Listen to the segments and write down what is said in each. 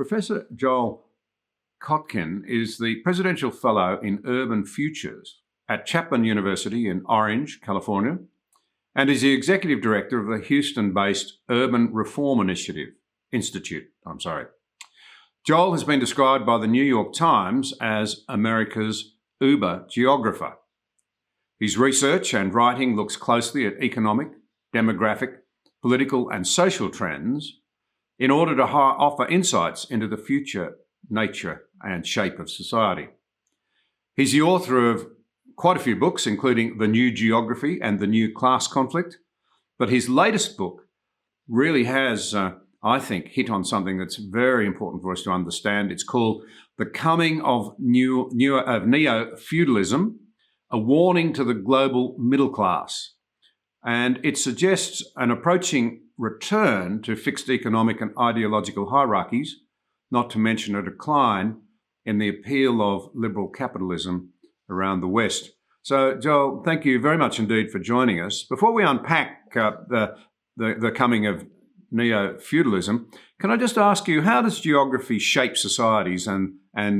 Professor Joel Kotkin is the Presidential Fellow in Urban Futures at Chapman University in Orange, California, and is the Executive Director of the Houston-based Urban Reform Institute. Joel has been described by the New York Times as America's Uber geographer. His research and writing looks closely at economic, demographic, political and social trends in order to offer insights into the future nature and shape of society. He's the author of quite a few books, including The New Geography and The New Class Conflict, but his latest book really has, I think, hit on something that's very important for us to understand. It's called The Coming of Neo-Feudalism, A Warning to the Global Middle Class. And it suggests an approaching return to fixed economic and ideological hierarchies, not to mention a decline in the appeal of liberal capitalism around the West. So, Joel, thank you very much indeed for joining us. Before we unpack the coming of neo-feudalism, can I just ask you, how does geography shape societies and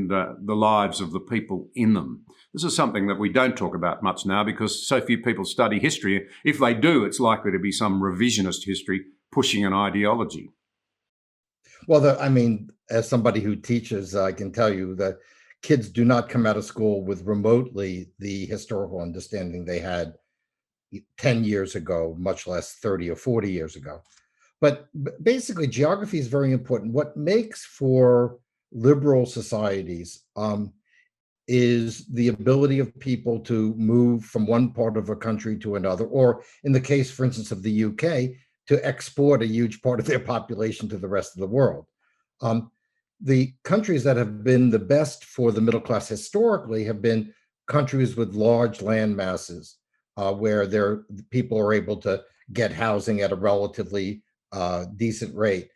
the lives of the people in them? This is something that we don't talk about much now because so few people study history. If they do, it's likely to be some revisionist history pushing an ideology. Well, as somebody who teaches, I can tell you that kids do not come out of school with remotely the historical understanding they had 10 years ago, much less 30 or 40 years ago. But basically, geography is very important. What makes for liberal societies is the ability of people to move from one part of a country to another, or in the case, for instance, of the UK, to export a huge part of their population to the rest of the world. The countries that have been the best for the middle class historically have been countries with large land masses, where people are able to get housing at a relatively decent rate.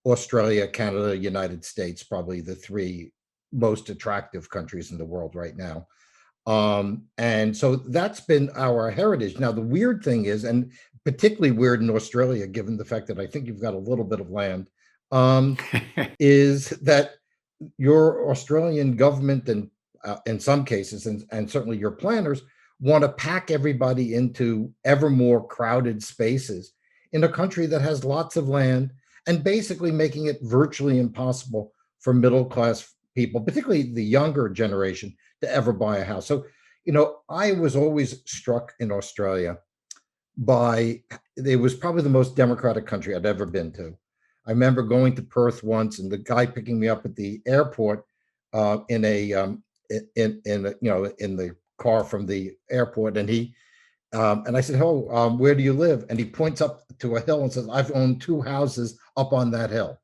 Australia, Canada, United States, probably the three most attractive countries in the world right now. And so that's been our heritage. Now, the weird thing is, and particularly weird in Australia, given the fact that I think you've got a little bit of land, is that your Australian government and in some cases, and certainly your planners, want to pack everybody into ever more crowded spaces in a country that has lots of land, and basically making it virtually impossible for middle class people, particularly the younger generation, to ever buy a house. So, I was always struck in Australia by, it was probably the most democratic country I'd ever been to. I remember going to Perth once, and the guy picking me up at the airport in the car from the airport, and I said, "Oh, where do you live?" And he points up to a hill and says, "I've owned two houses up on that hill."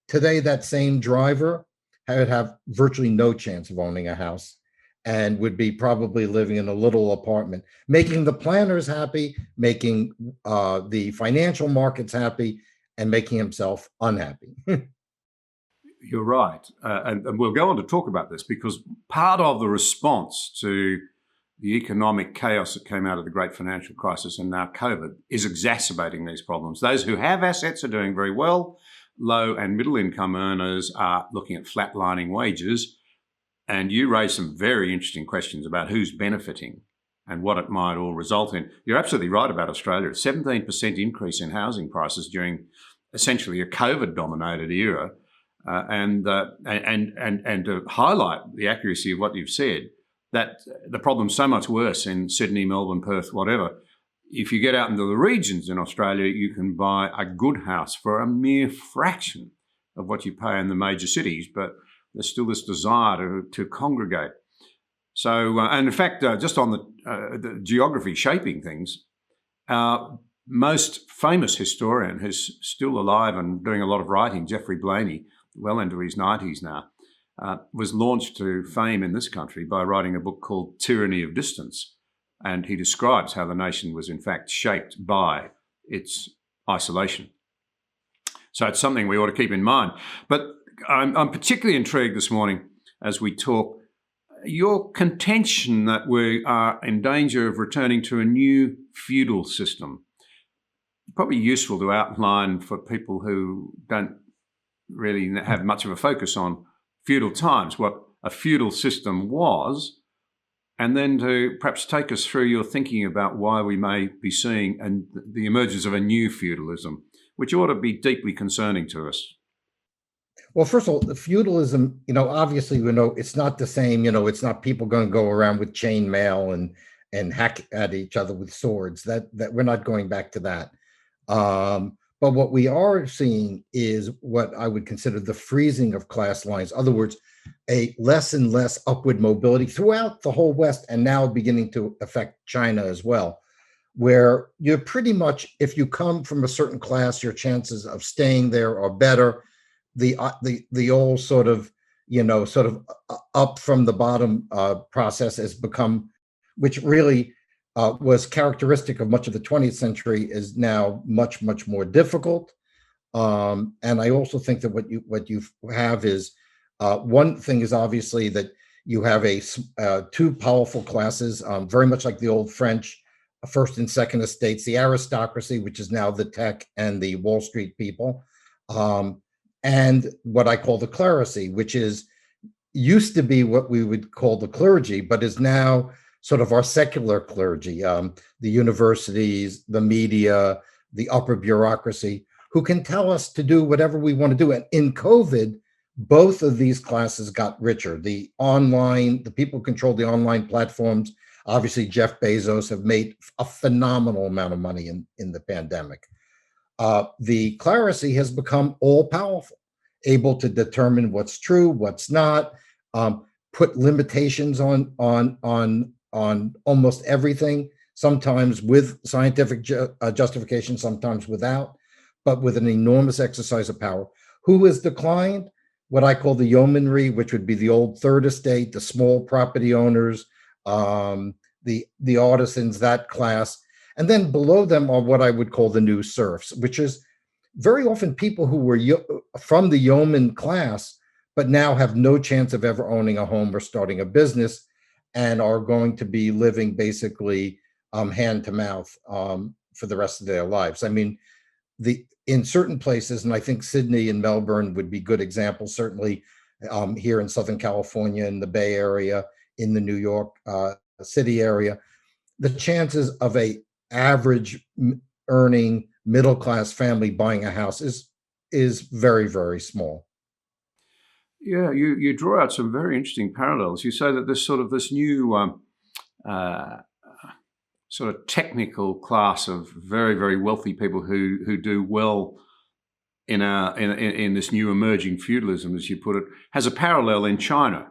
Today, that same driver would have virtually no chance of owning a house and would be probably living in a little apartment, making the planners happy, making the financial markets happy, and making himself unhappy. You're right. And we'll go on to talk about this because part of the response to the economic chaos that came out of the great financial crisis and now COVID is exacerbating these problems. Those who have assets are doing very well. Low and middle income earners are looking at flatlining wages. And you raise some very interesting questions about who's benefiting and what it might all result in. You're absolutely right about Australia. 17% increase in housing prices during essentially a COVID-dominated era. And to highlight the accuracy of what you've said, that the problem's so much worse in Sydney, Melbourne, Perth, whatever. If you get out into the regions in Australia, you can buy a good house for a mere fraction of what you pay in the major cities, but there's still this desire to congregate. So, and in fact, just on the geography shaping things, our most famous historian who's still alive and doing a lot of writing, Geoffrey Blainey, well into his 90s now, was launched to fame in this country by writing a book called Tyranny of Distance. And he describes how the nation was in fact shaped by its isolation. So it's something we ought to keep in mind. But I'm particularly intrigued this morning as we talk, your contention that we are in danger of returning to a new feudal system. Probably useful to outline for people who don't really have much of a focus on feudal times, what a feudal system was, and then to perhaps take us through your thinking about why we may be seeing the emergence of a new feudalism, which ought to be deeply concerning to us. Well, first of all, the feudalism, obviously, it's not the same. It's not people going to go around with chain mail and hack at each other with swords. That we're not going back to that. But what we are seeing is what I would consider the freezing of class lines. In other words, a less and less upward mobility throughout the whole West, and now beginning to affect China as well, where you're pretty much, if you come from a certain class, your chances of staying there are better. The old sort of up from the bottom process has become, which really was characteristic of much of the 20th century, is now much more difficult. And I also think that what you have is one thing is obviously that you have two powerful classes, very much like the old French first and second estates, the aristocracy, which is now the tech and the Wall Street people, and what I call the clerisy, which used to be what we would call the clergy, but is now sort of our secular clergy, the universities, the media, the upper bureaucracy, who can tell us to do whatever we want to do. And in COVID, both of these classes got richer. The people who control the online platforms, obviously Jeff Bezos, have made a phenomenal amount of money in the pandemic. The clerisy has become all powerful, able to determine what's true, what's not, put limitations on almost everything, sometimes with scientific justification, sometimes without, but with an enormous exercise of power. Who has declined? What I call the yeomanry, which would be the old third estate, the small property owners, the artisans, that class. And then below them are what I would call the new serfs, which is very often people who were from the yeoman class, but now have no chance of ever owning a home or starting a business, and are going to be living basically hand to mouth for the rest of their lives. I mean, in certain places, and I think Sydney and Melbourne would be good examples, certainly here in Southern California, in the Bay Area, in the New York City area, the chances of a average earning middle class family buying a house is very small. Yeah, you draw out some very interesting parallels. You say that there's sort of this new sort of technical class of very wealthy people who do well in this new emerging feudalism, as you put it, has a parallel in China,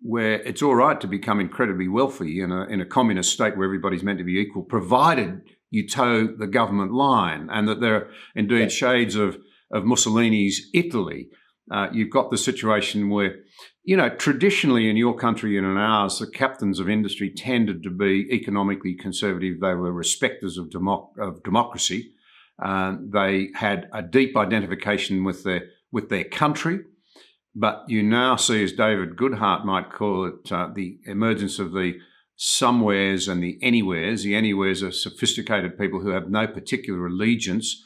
where it's all right to become incredibly wealthy in a communist state where everybody's meant to be equal, provided you toe the government line, and that there are indeed shades of Mussolini's Italy. You've got the situation where, traditionally in your country and in ours, the captains of industry tended to be economically conservative. They were respecters of democracy. They had a deep identification with their country. But you now see, as David Goodhart might call it, the emergence of the somewheres and the anywheres. The anywheres are sophisticated people who have no particular allegiance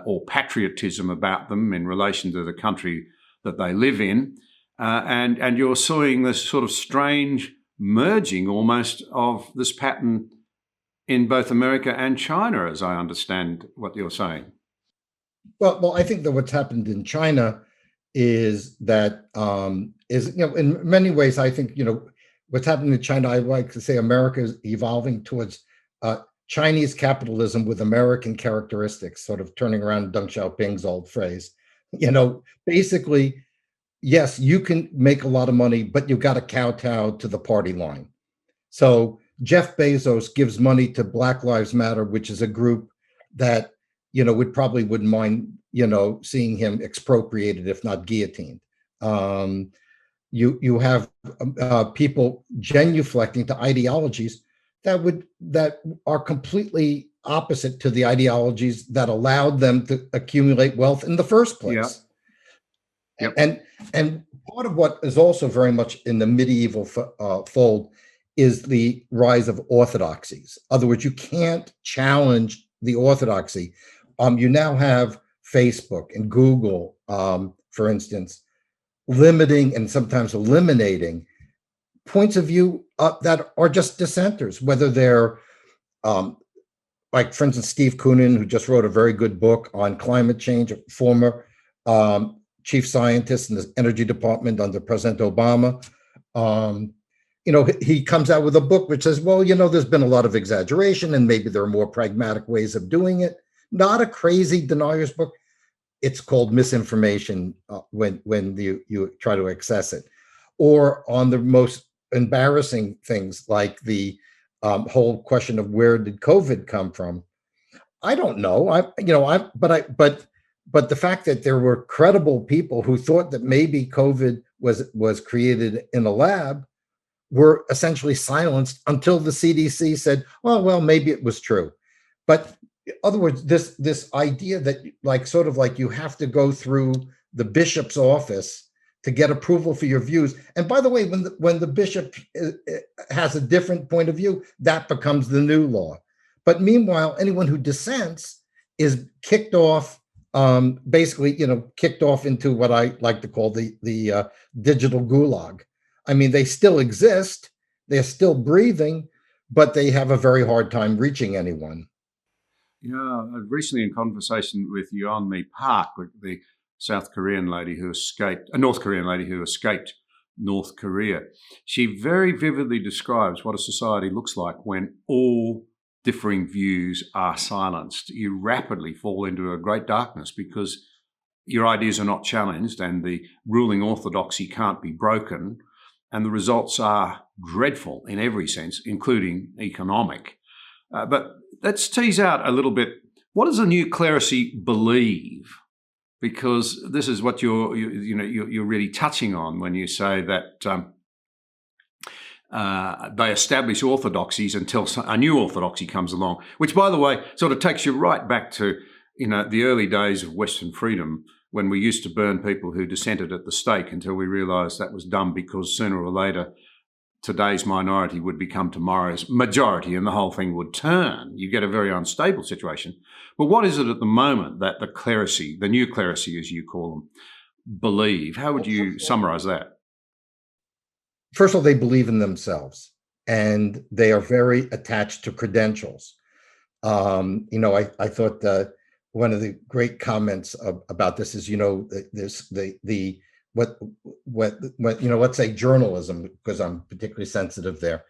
or patriotism about them in relation to the country that they live in. And you're seeing this sort of strange merging almost of this pattern in both America and China, as I understand what you're saying. Well, I think that what's happened in China is that in many ways, I think, what's happening in China, I like to say America is evolving towards Chinese capitalism with American characteristics, sort of turning around Deng Xiaoping's old phrase. Basically, yes, you can make a lot of money, but you've got to kowtow to the party line. So Jeff Bezos gives money to Black Lives Matter, which is a group that, wouldn't mind, seeing him expropriated, if not guillotined. You have people genuflecting to ideologies that are completely opposite to the ideologies that allowed them to accumulate wealth in the first place. Yep. And part of what is also very much in the medieval fold is the rise of orthodoxies. In other words, you can't challenge the orthodoxy. You now have Facebook and Google for instance, limiting and sometimes eliminating points of view that are just dissenters, whether they're um, like, for instance, Steve Koonin, who just wrote a very good book on climate change, a former chief scientist in the energy department under President Obama. Um, he comes out with a book which says, well, there's been a lot of exaggeration and maybe there are more pragmatic ways of doing it. Not a crazy denier's book. It's called Misinformation when you try to access it. Or on the most embarrassing things like the whole question of where did COVID come from? I don't know. But the fact that there were credible people who thought that maybe COVID was created in a lab were essentially silenced until the CDC said, "Oh, well, maybe it was true." But in other words, this idea that sort of like you have to go through the bishop's office to get approval for your views. And by the way, when the bishop has a different point of view, that becomes the new law. But meanwhile, anyone who dissents is kicked off, basically, kicked off into what I like to call the digital gulag. I mean, they still exist, they're still breathing, but they have a very hard time reaching anyone. Yeah, recently in conversation with Yeon-mi Park, the South Korean lady who escaped, a North Korean lady who escaped North Korea, she very vividly describes what a society looks like when all differing views are silenced. You rapidly fall into a great darkness because your ideas are not challenged and the ruling orthodoxy can't be broken. And the results are dreadful in every sense, including economic. But let's tease out a little bit. What does the new clerisy believe? Because this is what you're really touching on when you say that they establish orthodoxies until a new orthodoxy comes along. Which, by the way, sort of takes you right back to the early days of Western freedom, when we used to burn people who dissented at the stake until we realised that was dumb, because sooner or later today's minority would become tomorrow's majority and the whole thing would turn. You get a very unstable situation. But what is it at the moment that the clerisy, the new clerisy as you call them, believe? How would you summarise that? First of all, they believe in themselves and they are very attached to credentials. I thought one of the great comments about this is, there's let's say journalism, because I'm particularly sensitive there.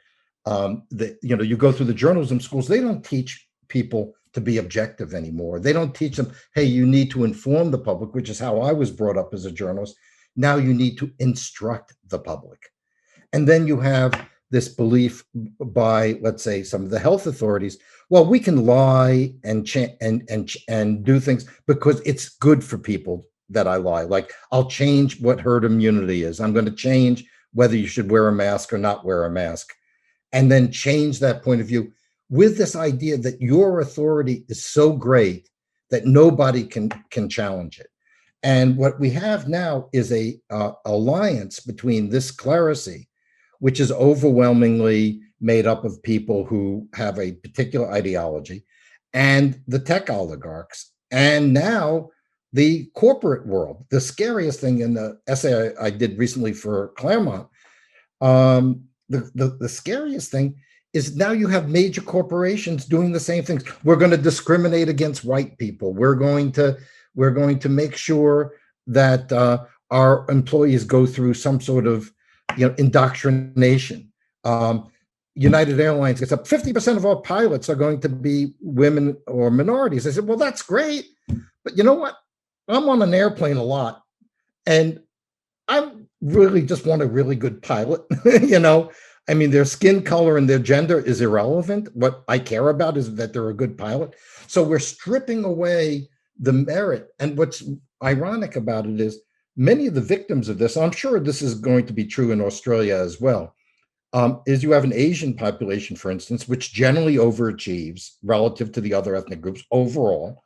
You go through the journalism schools, they don't teach people to be objective anymore. They don't teach them, hey, you need to inform the public, which is how I was brought up as a journalist. Now you need to instruct the public. And then you have this belief by, let's say, some of the health authorities, well, we can lie and do things because it's good for people that I lie. Like, I'll change what herd immunity is. I'm going to change whether you should wear a mask or not wear a mask, and then change that point of view with this idea that your authority is so great that nobody can challenge it. And what we have now is a alliance between this clerisy, which is overwhelmingly made up of people who have a particular ideology, and the tech oligarchs, and now the corporate world. The scariest thing in the essay I did recently for Claremont, the scariest thing is now you have major corporations doing the same things. We're going to discriminate against white people. We're going to make sure that our employees go through some sort of indoctrination. United Airlines gets up 50% of our pilots are going to be women or minorities. I said, well, that's great, but you know what? I'm on an airplane a lot, and I really just want a really good pilot. I mean, their skin color and their gender is irrelevant. What I care about is that they're a good pilot. So we're stripping away the merit. And what's ironic about it is many of the victims of this, I'm sure this is going to be true in Australia as well, is you have an Asian population, for instance, which generally overachieves relative to the other ethnic groups overall.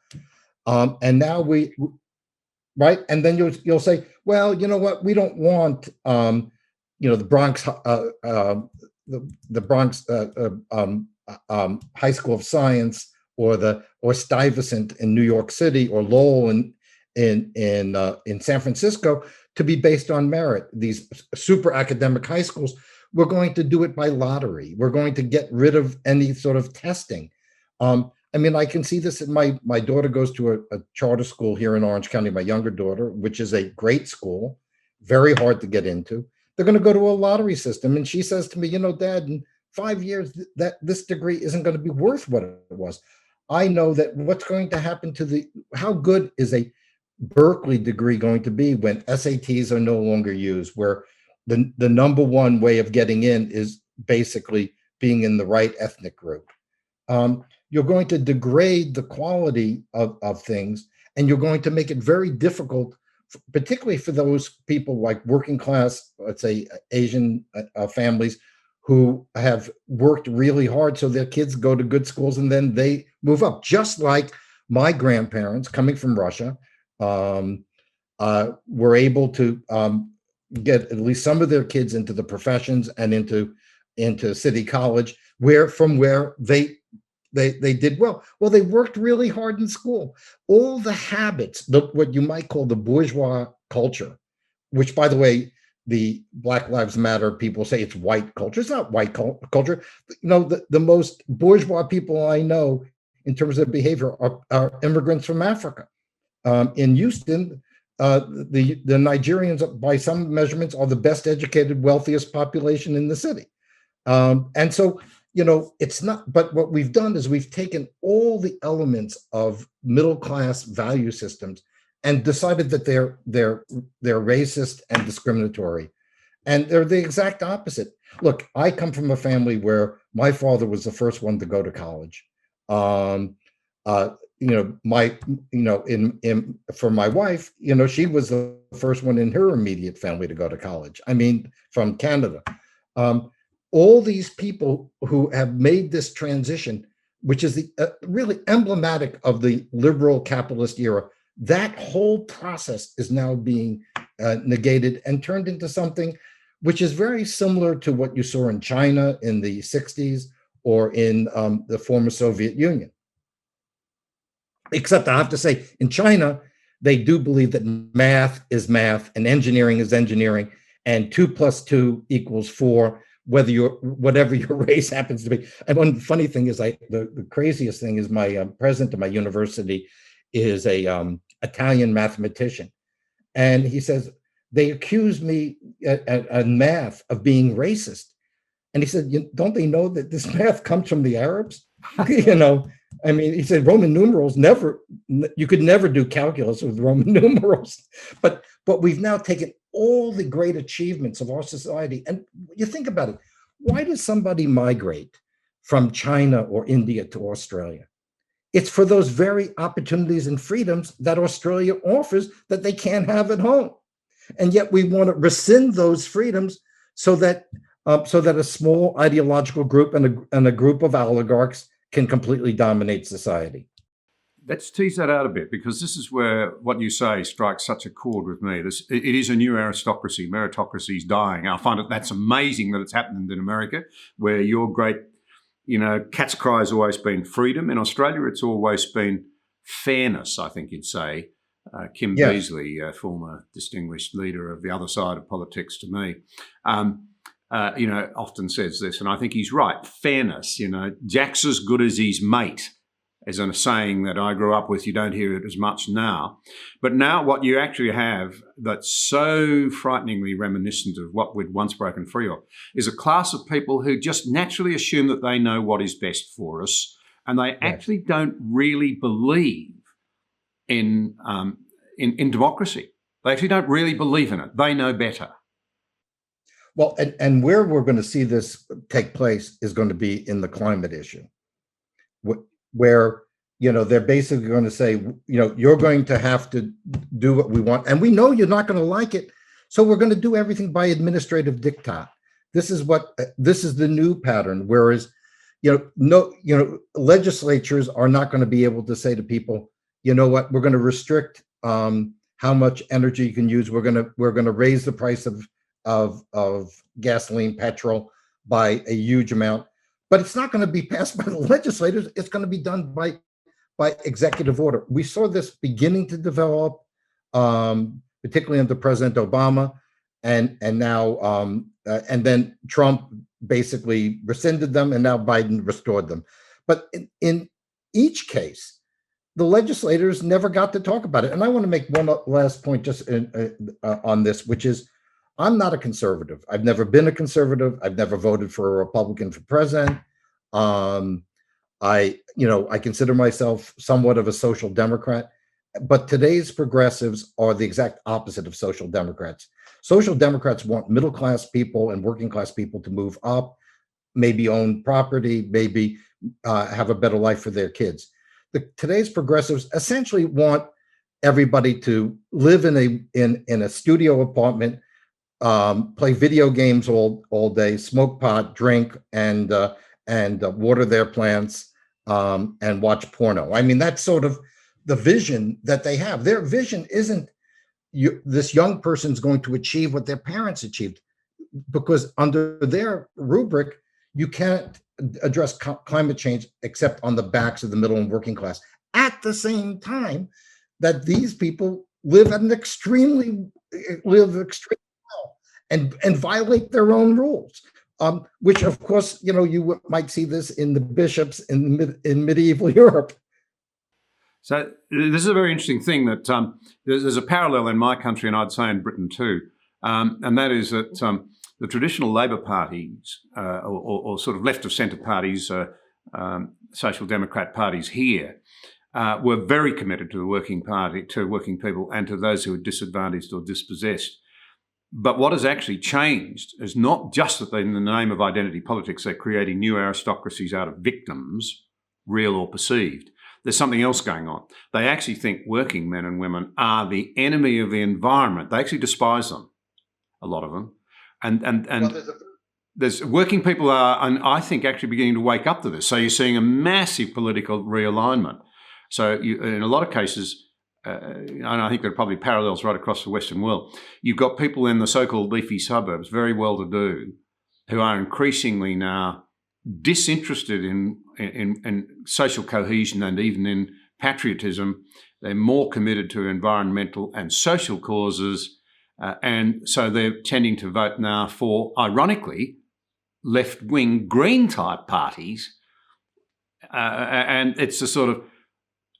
And now right? And then you'll say, well, you know what? We don't want, the Bronx, the Bronx High School of Science, or Stuyvesant in New York City, or Lowell in San Francisco to be based on merit. These super academic high schools, we're going to do it by lottery. We're going to get rid of any sort of testing. I mean, I can see this. My daughter goes to a charter school here in Orange County, my younger daughter, which is a great school, very hard to get into. They're going to go to a lottery system. And she says to me, you know, Dad, in 5 years, that this degree isn't going to be worth what it was. I know that what's going to happen to how good is a Berkeley degree going to be when SATs are no longer used, where the number one way of getting in is basically being in the right ethnic group. You're going to degrade the quality of things, and you're going to make it very difficult, particularly for those people like working class, let's say Asian families, who have worked really hard so their kids go to good schools and then they move up. Just like my grandparents coming from Russia were able to get at least some of their kids into the professions and into City College, where they did well. Well, they worked really hard in school. All the habits, what you might call the bourgeois culture, which, by the way, the Black Lives Matter people say it's white culture. It's not white culture. You know, the most bourgeois people I know in terms of behavior are immigrants from Africa. In Houston, the Nigerians, by some measurements, are the best educated, wealthiest population in the city. And so, you know, it's not, but what we've done is we've taken all the elements of middle class value systems and decided that they're racist and discriminatory. And they're the exact opposite. Look, I come from a family where my father was the first one to go to college. For my wife, you know, she was the first one in her immediate family to go to college. I mean, from Canada. All these people who have made this transition, which is the really emblematic of the liberal capitalist era, that whole process is now being negated and turned into something which is very similar to what you saw in China in the 60s or in the former Soviet Union. Except I have to say, in China, they do believe that math is math and engineering is engineering, and 2 + 2 = 4, whatever your race happens to be. And one funny thing is, the craziest thing is my president of my university is a Italian mathematician, and he says they accuse me at math of being racist, and he said, don't they know that this math comes from the Arabs? You know, I mean, he said Roman numerals you could never do calculus with Roman numerals, but we've now taken all the great achievements of our society. And you think about it, why does somebody migrate from China or India to Australia? It's for those very opportunities and freedoms that Australia offers that they can't have at home. And yet we want to rescind those freedoms so that a small ideological group and a group of oligarchs can completely dominate society. Let's tease that out a bit, because this is where what you say strikes such a chord with me. It is a new aristocracy. Meritocracy is dying. I find that's amazing that it's happened in America, where your great, cat's cry has always been freedom. In Australia, it's always been fairness, I think you'd say. Kim Beazley, former distinguished leader of the other side of politics to me, often says this, and I think he's right. Fairness, Jack's as good as his mate, as a saying that I grew up with. You don't hear it as much now. But now what you actually have that's so frighteningly reminiscent of what we'd once broken free of is a class of people who just naturally assume that they know what is best for us, and they actually don't really believe in democracy. They actually don't really believe in it. They know better. Well, and where we're going to see this take place is going to be in the climate issue, where, they're basically going to say, you're going to have to do what we want. And we know you're not going to like it. So we're going to do everything by administrative diktat. This is the new pattern. Whereas, legislatures are not going to be able to say to people, you know what, we're going to restrict how much energy you can use. We're going to raise the price of gasoline, petrol by a huge amount, but it's not going to be passed by the legislators. It's going to be done by executive order. We saw this beginning to develop particularly under President Obama, and now and then Trump basically rescinded them, and now Biden restored them. But in each case, the legislators never got to talk about it. And I want to make one last point just on this, which is I'm not a conservative. I've never been a conservative. I've never voted for a Republican for president. I consider myself somewhat of a social democrat, but today's progressives are the exact opposite of social democrats. Social democrats want middle class people and working class people to move up, maybe own property, maybe have a better life for their kids. Today's progressives essentially want everybody to live in a studio apartment, play video games all day, smoke pot, drink, and water their plants, and watch porno. I mean, that's sort of the vision that they have. Their vision isn't this young person's going to achieve what their parents achieved, because under their rubric, you can't address climate change except on the backs of the middle and working class. At the same time, that these people live extremely well and violate their own rules. Which, of course, you might see this in the bishops in medieval Europe. So this is a very interesting thing that there's a parallel in my country, and I'd say in Britain too, and that is that the traditional Labor parties or sort of left of centre parties, social democrat parties here, were very committed to the working people, and to those who are disadvantaged or dispossessed. But what has actually changed is not just that in the name of identity politics, they're creating new aristocracies out of victims, real or perceived. There's something else going on. They actually think working men and women are the enemy of the environment. They actually despise them, a lot of them. And there's working people are, and I think, actually beginning to wake up to this. So you're seeing a massive political realignment. So in a lot of cases, and I think there are probably parallels right across the Western world, you've got people in the so-called leafy suburbs, very well-to-do, who are increasingly now disinterested in social cohesion and even in patriotism. They're more committed to environmental and social causes, and so they're tending to vote now for, ironically, left-wing Green-type parties, and it's the sort of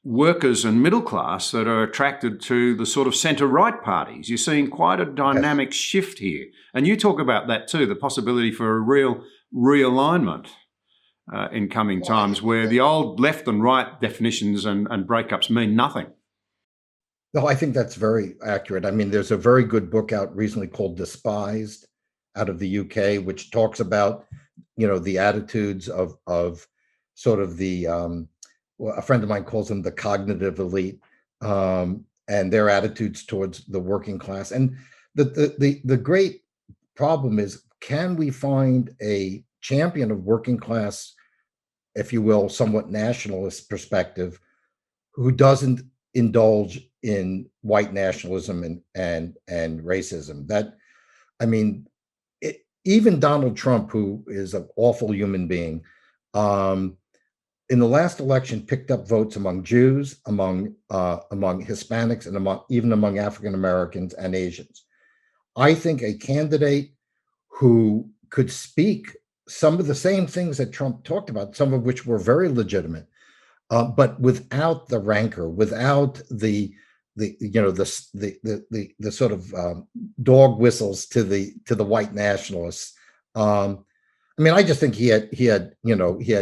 workers and middle class that are attracted to the sort of centre-right parties. You're seeing quite a dynamic shift here. And you talk about that too, the possibility for a real realignment in coming times, where the old left and right definitions and breakups mean nothing. No, I think that's very accurate. I mean, there's a very good book out recently called Despised out of the UK, which talks about, the attitudes of sort of the, a friend of mine calls them the cognitive elite, and their attitudes towards the working class. And the great problem is, can we find a champion of working class, if you will, somewhat nationalist perspective, who doesn't indulge in white nationalism and racism? That, I mean, even Donald Trump, who is an awful human being, in the last election picked up votes among Jews, among Hispanics, and even among African Americans and Asians. I think a candidate who could speak some of the same things that Trump talked about, some of which were very legitimate, but without the rancor, without the sort of dog whistles to the white nationalists. I mean, I just think he had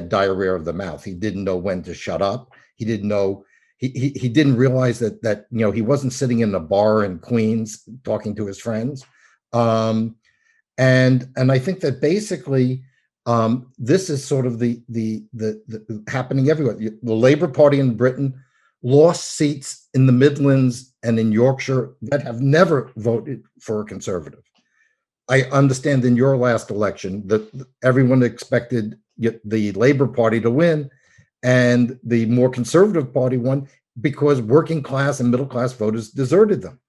diarrhea of the mouth. He didn't know when to shut up. He didn't know. He didn't realize that he wasn't sitting in a bar in Queens talking to his friends. And I think that basically this is sort of the happening everywhere. The Labour Party in Britain lost seats in the Midlands and in Yorkshire that have never voted for a Conservative. I understand in your last election that everyone expected the Labour Party to win, and the more conservative party won because working class and middle class voters deserted them.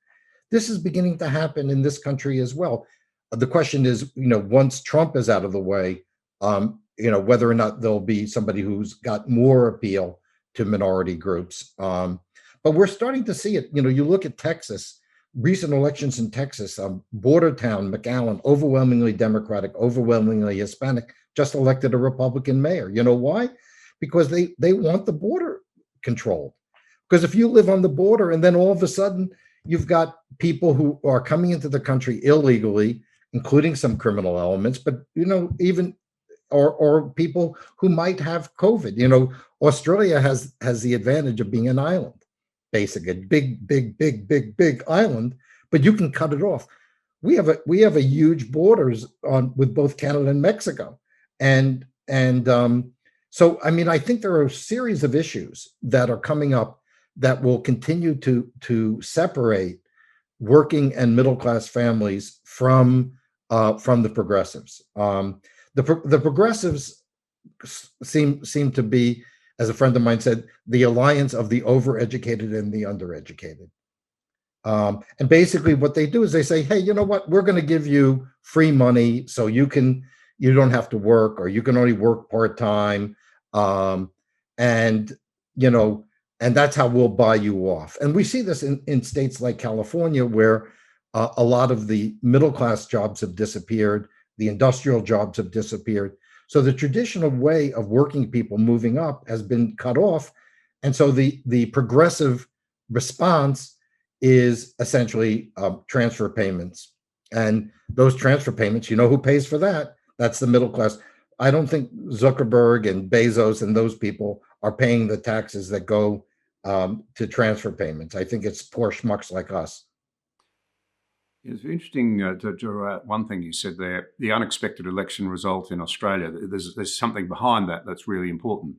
This is beginning to happen in this country as well. The question is, once Trump is out of the way, whether or not there'll be somebody who's got more appeal to minority groups. But we're starting to see it. You look at Texas, recent elections in Texas, border town, McAllen, overwhelmingly Democratic, overwhelmingly Hispanic, just elected a Republican mayor. You know why? Because they want the border controlled. Because if you live on the border and then all of a sudden you've got people who are coming into the country illegally, including some criminal elements, but even or people who might have COVID. Australia has the advantage of being an island, basically big, big, big, big, big island, but you can cut it off. We have a huge borders on with both Canada and Mexico, and so I mean I think there are a series of issues that are coming up that will continue to separate working and middle class families from the progressives. The progressives seem to be, as a friend of mine said, the alliance of the overeducated and the undereducated. And basically what they do is they say, hey, you know what? We're going to give you free money so you don't have to work, or you can only work part-time. And, and that's how we'll buy you off. And we see this in states like California, where a lot of the middle-class jobs have disappeared. The industrial jobs have disappeared. So the traditional way of working people moving up has been cut off. And so the progressive response is essentially transfer payments. And those transfer payments, who pays for that? That's the middle class. I don't think Zuckerberg and Bezos and those people are paying the taxes that go to transfer payments. I think it's poor schmucks like us. It's interesting to one thing you said there, the unexpected election result in Australia. There's something behind that that's really important.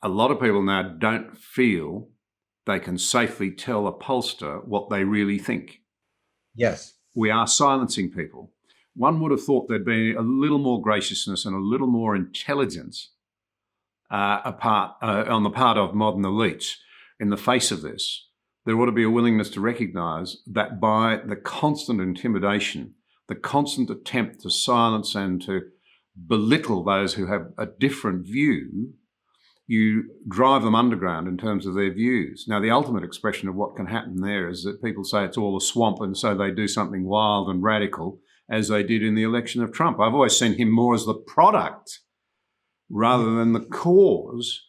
A lot of people now don't feel they can safely tell a pollster what they really think. Yes. We are silencing people. One would have thought there'd be a little more graciousness and a little more intelligence on the part of modern elites in the face of this. There ought to be a willingness to recognise that by the constant intimidation, the constant attempt to silence and to belittle those who have a different view, you drive them underground in terms of their views. Now, the ultimate expression of what can happen there is that people say it's all a swamp, and so they do something wild and radical, as they did in the election of Trump. I've always seen him more as the product rather than the cause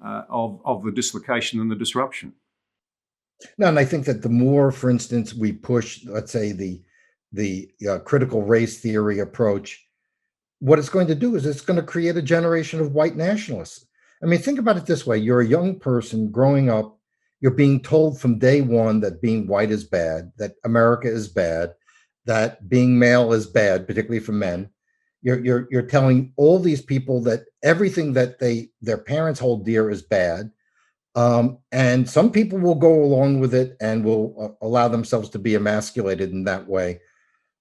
of the dislocation and the disruption. No, and I think that the more, for instance, we push, let's say, the critical race theory approach, what it's going to do is it's going to create a generation of white nationalists. I mean, think about it this way. You're a young person growing up. You're being told from day one that being white is bad, that America is bad, that being male is bad, particularly for men. You're telling all these people that everything that their parents hold dear is bad. And some people will go along with it and will allow themselves to be emasculated in that way.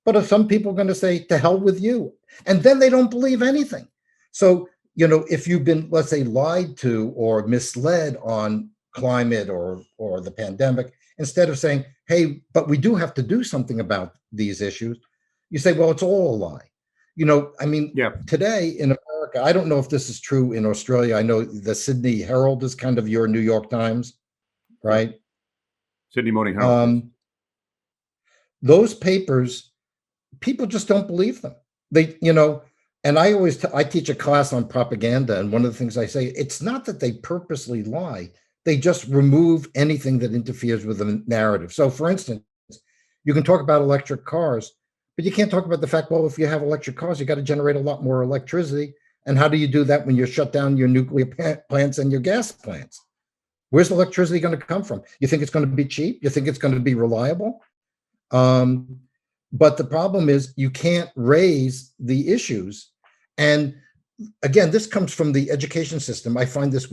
But if some people are going to say, to hell with you, and then they don't believe anything. So, if you've been, let's say, lied to or misled on climate or the pandemic, instead of saying, hey, but we do have to do something about these issues, you say, well, it's all a lie. Today in America, I don't know if this is true in Australia. I know the Sydney Herald is kind of your New York Times, right? Sydney Morning Herald. Those papers, people just don't believe them. And I teach a class on propaganda, and one of the things I say, it's not that they purposely lie. They just remove anything that interferes with the narrative. So, for instance, you can talk about electric cars, but you can't talk about the fact, well, if you have electric cars, you got to generate a lot more electricity. And how do you do that when you shut down your nuclear plants and your gas plants? Where's the electricity going to come from? You think it's going to be cheap? You think it's going to be reliable? But the problem is you can't raise the issues. And again, this comes from the education system. I find this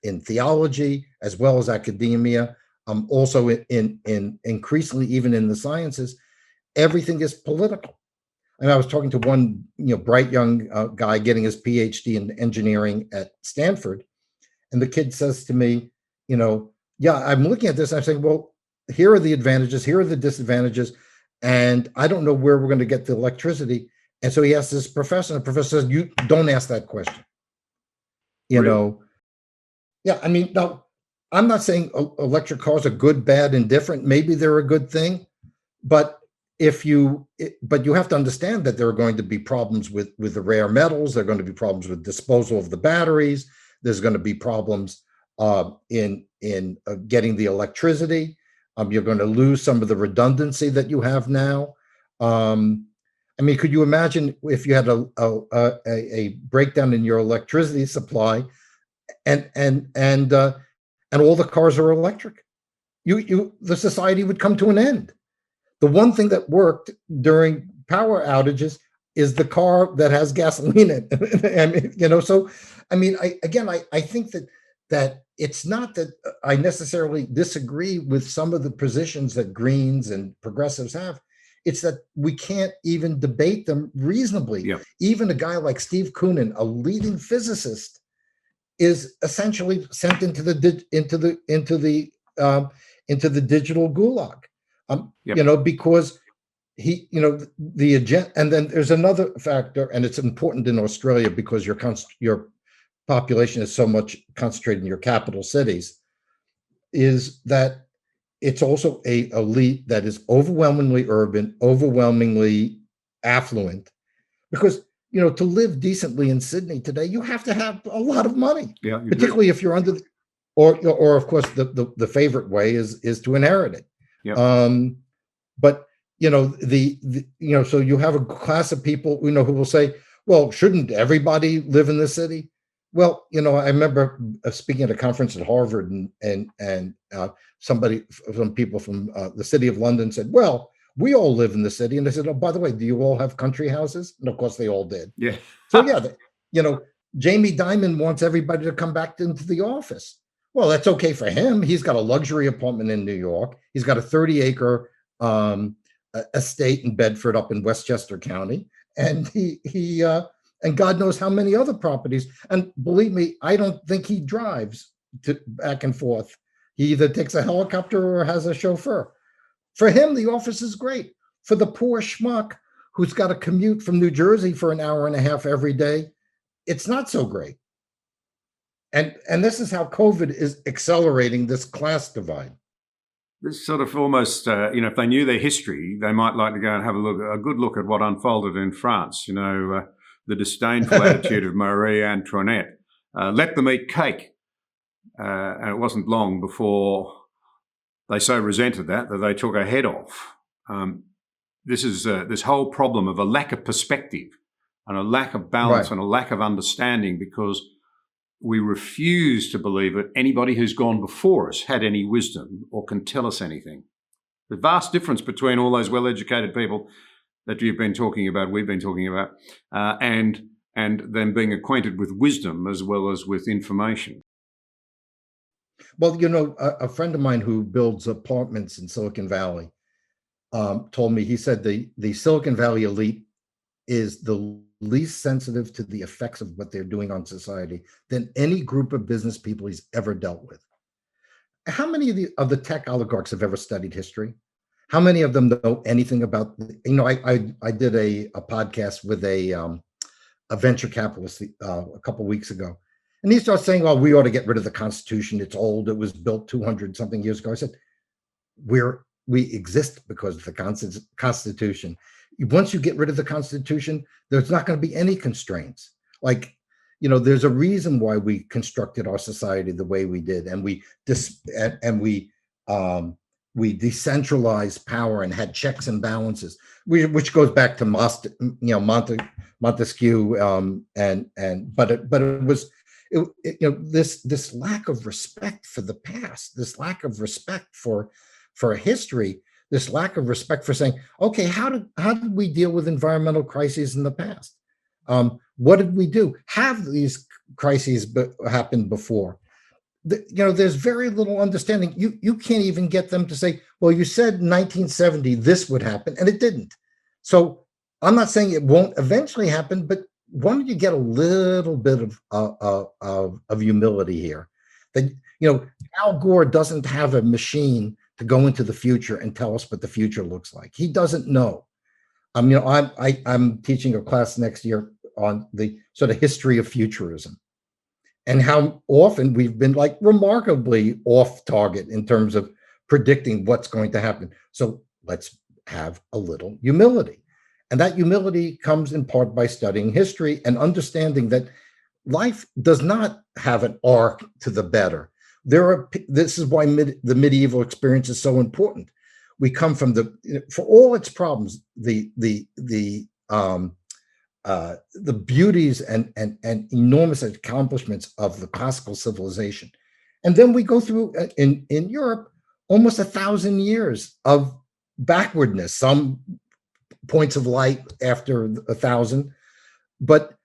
in theology as well as academia, also in increasingly even in the sciences. Everything is political. And I was talking to one bright young guy getting his PhD in engineering at Stanford, and the kid says to me, yeah, I'm looking at this. And I'm saying, well, here are the advantages, here are the disadvantages, and I don't know where we're going to get the electricity. And so he asked this professor, and the professor says, you don't ask that question. Really? Yeah, I mean, now, I'm not saying electric cars are good, bad, indifferent. Maybe they're a good thing, but but you have to understand that there are going to be problems with the rare metals. There are going to be problems with disposal of the batteries. There's going to be problems in getting the electricity. You're going to lose some of the redundancy that you have now. I mean, could you imagine if you had a breakdown in your electricity supply, and all the cars are electric? The society would come to an end. The one thing that worked during power outages is the car that has gasoline in it. I mean, so I mean, I think that it's not that I necessarily disagree with some of the positions that Greens and progressives have. It's that we can't even debate them reasonably. Yeah. Even a guy like Steve Koonin, a leading physicist, is essentially sent into the digital gulag. Because the agenda. And then there's another factor, and it's important in Australia because your population is so much concentrated in your capital cities, is that it's also a elite that is overwhelmingly urban, overwhelmingly affluent, because to live decently in Sydney today, you have to have a lot of money. Yeah, particularly if you're under, or of course the favorite way is to inherit it. Yeah. But so you have a class of people who will say, well, shouldn't everybody live in the city? Well, I remember speaking at a conference at Harvard, and some people from the city of London said, well, we all live in the city. And they said, oh, by the way, do you all have country houses? And of course they all did. Yeah. So yeah, Jamie Dimon wants everybody to come back into the office. Well, that's okay for him. He's got a luxury apartment in New York. He's got a 30-acre estate in Bedford up in Westchester County. And and God knows how many other properties. And believe me, I don't think he drives back and forth. He either takes a helicopter or has a chauffeur. For him, the office is great. For the poor schmuck who's got to commute from New Jersey for an hour and a half every day, it's not so great. And this is how COVID is accelerating this class divide. This sort of almost, if they knew their history, they might like to go and have a good look at what unfolded in France. The disdainful attitude of Marie Antoinette. Let them eat cake. And it wasn't long before they so resented that they took her head off. This is this whole problem of a lack of perspective and a lack of balance, right, and a lack of understanding, because we refuse to believe that anybody who's gone before us had any wisdom or can tell us anything. The vast difference between all those well-educated people that we've been talking about, and them being acquainted with wisdom as well as with information. Well, a friend of mine who builds apartments in Silicon Valley told me, he said the Silicon Valley elite is the least sensitive to the effects of what they're doing on society than any group of business people he's ever dealt with. How many of the tech oligarchs have ever studied history? How many of them know anything about, I did a podcast with a venture capitalist a couple of weeks ago. And he starts saying, well, we ought to get rid of the Constitution. It's old. It was built 200 something years ago. I said, we exist because of the Constitution. Once you get rid of the Constitution, there's not going to be any constraints. There's a reason why we constructed our society the way we did, and we decentralized power and had checks and balances, which goes back to Montesquieu. But it was this lack of respect for the past, this lack of respect for history, this lack of respect for saying, okay, how did we deal with environmental crises in the past? What did we do? Have these crises happened before? There's very little understanding. You can't even get them to say, well, you said in 1970 this would happen, and it didn't. So I'm not saying it won't eventually happen, but why don't you get a little bit of humility here? That Al Gore doesn't have a machine to go into the future and tell us what the future looks like. He doesn't know. I'm teaching a class next year on the sort of history of futurism. and how often we've been like remarkably off target in terms of predicting what's going to happen. So let's have a little humility. And that humility comes in part by studying history and understanding that life does not have an arc to the better. This is why the medieval experience is so important. We come from for all its problems, the beauties and enormous accomplishments of the classical civilization. And then we go through in Europe almost 1,000 years of backwardness, some points of light after 1,000, but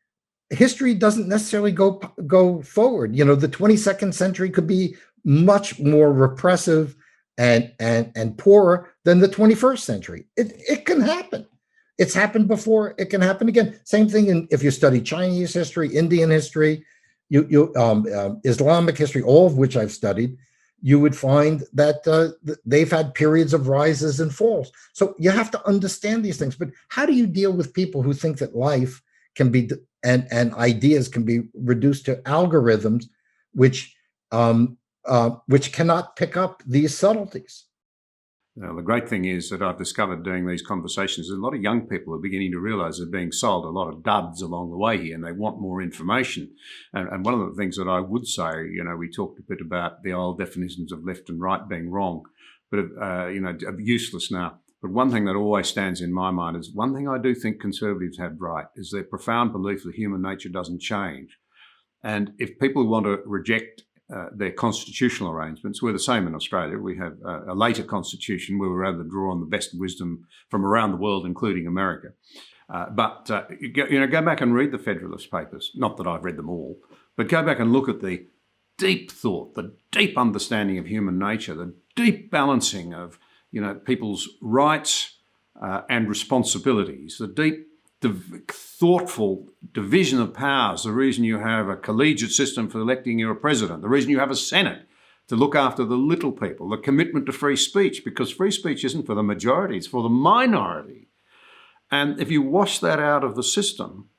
history doesn't necessarily go forward. You know, the 22nd century could be much more repressive and poorer than the 21st century. It can happen. It's happened before. It can happen again. Same thing if you study Chinese history, Indian history, Islamic history, all of which I've studied. You would find that they've had periods of rises and falls. So you have to understand these things. But how do you deal with people who think that life can be and ideas can be reduced to algorithms, which cannot pick up these subtleties? The great thing is that I've discovered doing these conversations, a lot of young people are beginning to realise they're being sold a lot of duds along the way here, and they want more information. And one of the things that I would say, you know, we talked a bit about the old definitions of left and right being wrong, but useless now. But one thing that always stands in my mind is one thing I do think conservatives have right is their profound belief that human nature doesn't change. And if people want to reject their constitutional arrangements, we're the same in Australia. We have a later constitution where we're able to draw on the best wisdom from around the world, including America. But go back and read the Federalist Papers. Not that I've read them all, but go back and look at the deep thought, the deep understanding of human nature, the deep balancing of people's rights and responsibilities, the deep thoughtful division of powers, the reason you have a collegiate system for electing your president, the reason you have a Senate to look after the little people, the commitment to free speech, because free speech isn't for the majority, it's for the minority. And if you wash that out of the system,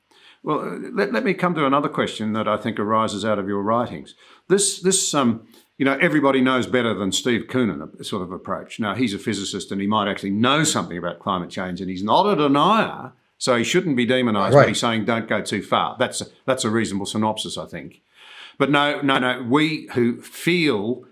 well, let me come to another question that I think arises out of your writings. Everybody knows better than Steve Koonin sort of approach. Now, he's a physicist and he might actually know something about climate change, and he's not a denier. So he shouldn't be demonised, right. But he's saying don't go too far. That's a reasonable synopsis, I think. But no, we who feel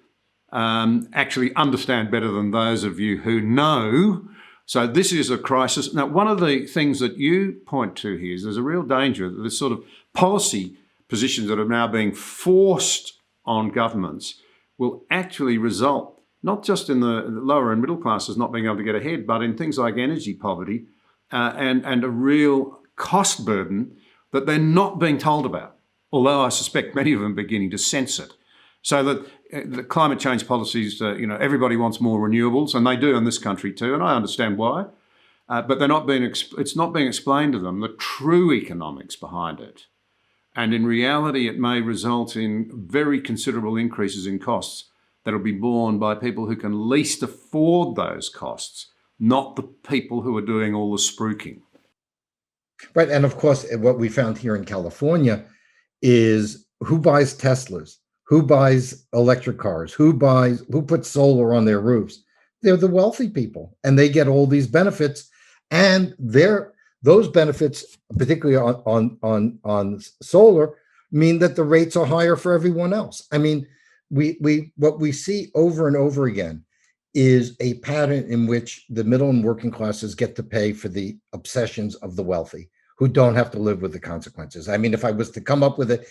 actually understand better than those of you who know. So this is a crisis. Now, one of the things that you point to here is there's a real danger that this sort of policy positions that are now being forced on governments will actually result not just in the lower and middle classes not being able to get ahead, but in things like energy poverty, and a real cost burden that they're not being told about, although I suspect many of them are beginning to sense it. So that the climate change policies, everybody wants more renewables, and they do in this country too, and I understand why, but it's not being explained to them the true economics behind it. And in reality, it may result in very considerable increases in costs that will be borne by people who can least afford those costs, not the people who are doing all the spruiking. Right. And of course, what we found here in California is who buys Teslas, who buys electric cars, who puts solar on their roofs. They're the wealthy people, and they get all these benefits. And those benefits, particularly on solar, mean that the rates are higher for everyone else. I mean, what we see over and over again is a pattern in which the middle and working classes get to pay for the obsessions of the wealthy, who don't have to live with the consequences. I mean, if I was to come up with a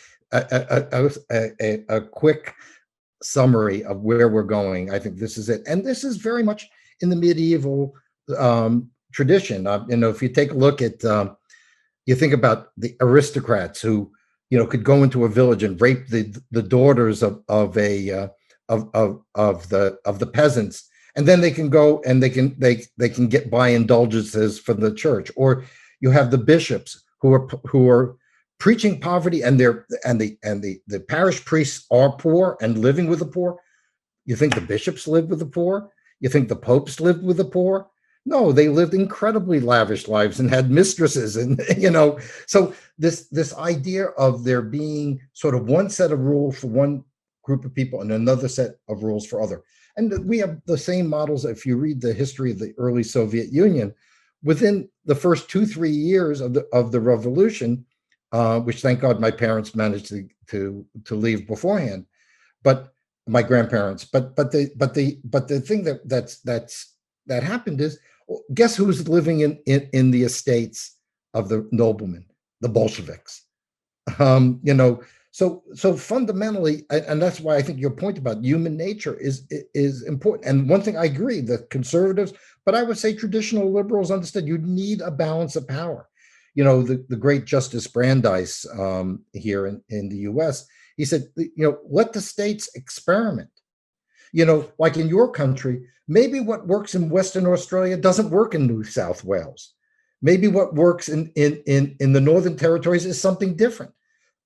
quick summary of where we're going, I think this is it. And this is very much in the medieval tradition. If you take a look at, you think about the aristocrats who, could go into a village and rape the daughters of the peasants, and then they can go and they can get by indulgences from the church. Or you have the bishops who are preaching poverty, and the parish priests are poor and living with the poor. You think the bishops live with the poor? You think the popes live with the poor? No, they lived incredibly lavish lives and had mistresses, and so this idea of there being sort of one set of rules for one group of people and another set of rules for other. And we have the same models. If you read the history of the early Soviet Union, within the first 2-3 years of the revolution, which thank God my parents managed to leave beforehand, but my grandparents. But the thing that happened is, guess who's living in the estates of the noblemen? The Bolsheviks. um, you know, so fundamentally, and that's why I think your point about human nature is important. And one thing I agree, the conservatives, but I would say traditional liberals understood you need a balance of power. The great Justice Brandeis, here in the U.S., he said, let the states experiment. Like in your country, maybe what works in Western Australia doesn't work in New South Wales. Maybe what works in the Northern Territories is something different.